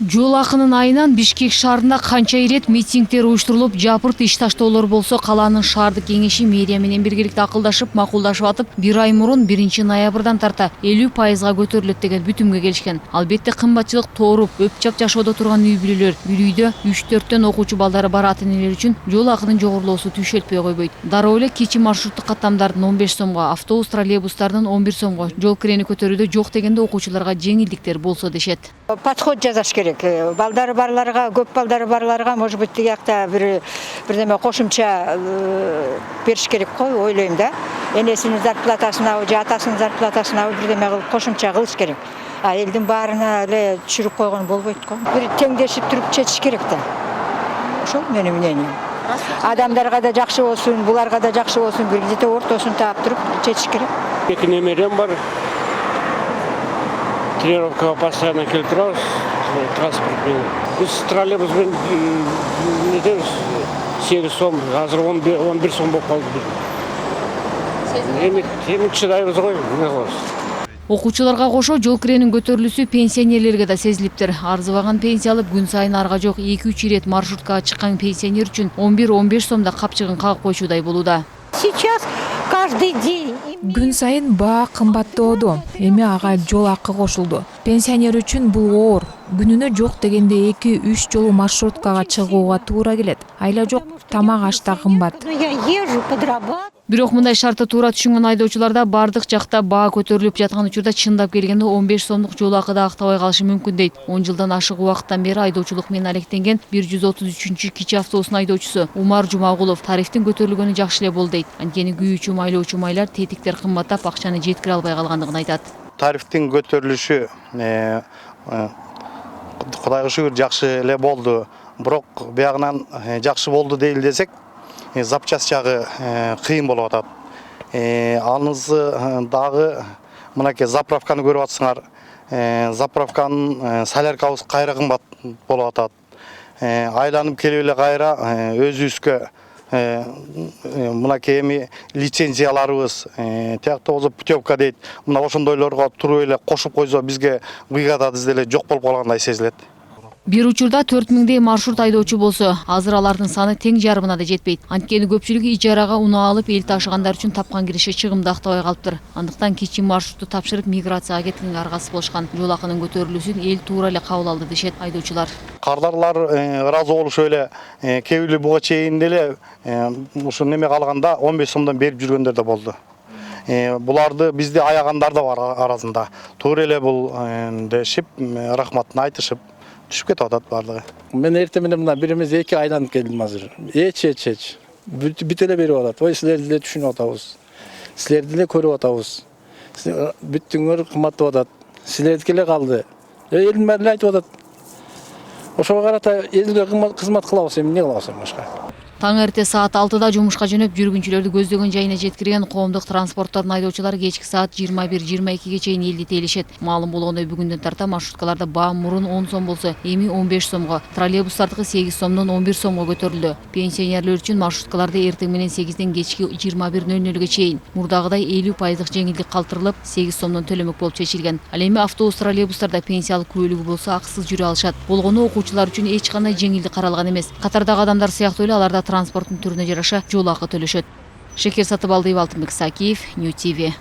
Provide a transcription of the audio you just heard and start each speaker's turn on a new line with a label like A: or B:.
A: Жол акынын айынан Бишкек шаарында канча ирет митингдер уюштурулуп, жапырт иш таштоолор болсо, калаанын шаардык кеңеши мэрия менен биргеликте акылдашып, макулдашып атып, 1 ай мурун 1-ноябрдан тарта 50%га көтөрүлөт деген бүтүмгө келишкен. Албетте кымбатчылык тооруп, өпчап жашоодо турган үй бүлөлөр, бир үйдө 3-4төн окуучу балдары бар ата-энелер үчүн жол акынын жогорулоосу түшөлтпөй койбойт. Дароо эле кичи маршруттук каттамдардын 15 сомго, автобус, троллейбустардын 11 сомго, жол кирени көтөрүүдө жок дегенде окуучуларга жеңилдиктер болсо дешет.
B: Подход жасаш керек. Балдары барларга, көп балдары барларга, может быть, тиякта бирдеме кошумча бериш керек кой, ойлойм да. Энесинин зарплатасына, же атасынын зарплатасына бирдеме кылып кошумча кылыш керек. А элдин баарына эле түшүрүп койгон болбойт го. Бир теңдешип туруп чечиш керек да. Ошол менин мнением. Адамдарга да жакшы болсун, буларга да жакшы болсун, бир где-то ортосун таап туруп чечиш керек.
C: Эки немерем бар. Тренировкага постоянно келип турабыз, транспортмен. Биз троллейбуспен нетебиз, 8 сом, азыр 11 сом болуп калды. Эми чыдайбыз го, эмне кылабыз.
A: Окуучуларга кошо жол киренин көтөрүлүүсү пенсионерлерге да сезилиптир. Арзыбаган пенсия алып күн сайын арга жок 2-3 ирет маршруткага чыккан пенсионер үчүн 11-15 сомда капчыгын кагып койчудай болууда.
B: Сейчас каждый день
D: Күн сайын баа кымбаттоодо, эми ага жол акы кошулду. Пенсионер үчүн бул оор. Күнүнө жок дегенде 2-3 жолу маршруткага чыгууга туура келет. Айла жок, тамак аш да кымбат.
B: я езжу, подрабатываю.
A: Бирок мындай шартты туура түшүнгөн айдоочуларда бардык жакта баа көтөрүлүп жаткан учурда чындап келгенде 15 сомдук жол акы да актабай калышы мүмкүн дейт. 10 жылдан ашык убакыттан бери айдоочулук менен алектенген 133 кичи автобустун айдоочусу Умар Жумагулов тарифтин көтөрүлгөнү жакшы эле болду дейт. Анткени күйүүчү майлоочу майлар тетиктер кымбаттап акчаны жеткире албай калгандыгын айтат.
E: Тарифтин көтөрүлүшү Кудайга шүгүр жакшы эле болду. Бирок биягынан жакшы болду дейли десек, запчас жагы кыйын болуп атат. Анысы дагы мынакей заправканы көрүп атсыңар. Заправканын соляркабыз кайра кымбат болуп атат. Айланып келип эле кайра өзүбүзгө мынакей эми лицензияларыбыз тиякта болсо путевка дейт. Мына ошондойлорго туруп эле кошуп койсо бизге бригада деле жок болуп калгандай сезилет.
A: Бир учурда 4000дей маршрут айдоочу болсо, азыр алардын саны тең жарымына да жетпейт. Анткени көпчүлүгү ижарага унаа алып эл ташыгандар үчүн тапкан кириши чыгымды актабай калыптыр. Андыктан кичи маршрутту тапшырып миграцияга кеткенге аргасыз болушкан. Жол акынын көтөрүлүүсүн эл туура эле кабыл алды дешет айдоочулар.
E: Кардарлар ыраазы болушуп эле кээ бирлери буга чейин деле ушу неме калганда 15 сомдон берип жүргөндөр да болду. Буларды бизди аягандар да бар арасында. Туура эле бул дешип, рахматын айтышып түшүп кетип атат бардыгы.
F: Мен эртең менен мына бирimiz 2 айланып келдим азыр. Эч. Бүт эле берип атат. Ой, силерди эле түшүнүп атабыз. Силерди эле көрүп атабыз. Бүттүңөр кымбаттап атат. Силердики эле калды. Элдин баары эле айтып атат. Ошого карата элге кызмат кылабыз, эмне кылабыз башка?
A: Таң эрте саат 6-да жумушка жөнөп жүргүнчүлөрдү көздөгөн жайына жеткирген коомдук транспорттордун айдоочулары кечки саат 21-22ге чейин элди тейлешет. Маалым болгондой бүгүндөн тарта маршруткаларда баа мурун 10 сом болсо, эми 15 сомго, троллейбустардыкы 8 сомдон 11 сомго көтөрүлдү. Пенсионерлер үчүн маршруткаларда эртең менен 8ден кечки 21:00ге чейин мурдагыдай 50% жеңилдик калтырылып, 8 сомдон төлөмөк болуп чечилген. Ал эми автобус, троллейбустарда пенсиялык күбөлүгү болсо акысыз жүрө алышат. Болгону окуучулар үчүн эч кандай жеңилдик каралган эмес. Катардагы адамдар сыяктуу эле аларда транспорттун түрүнө жараша жол акы төлөшөт. Шекер Сатыбалдиев, Алтынбек Сакиев, Нью ТВ.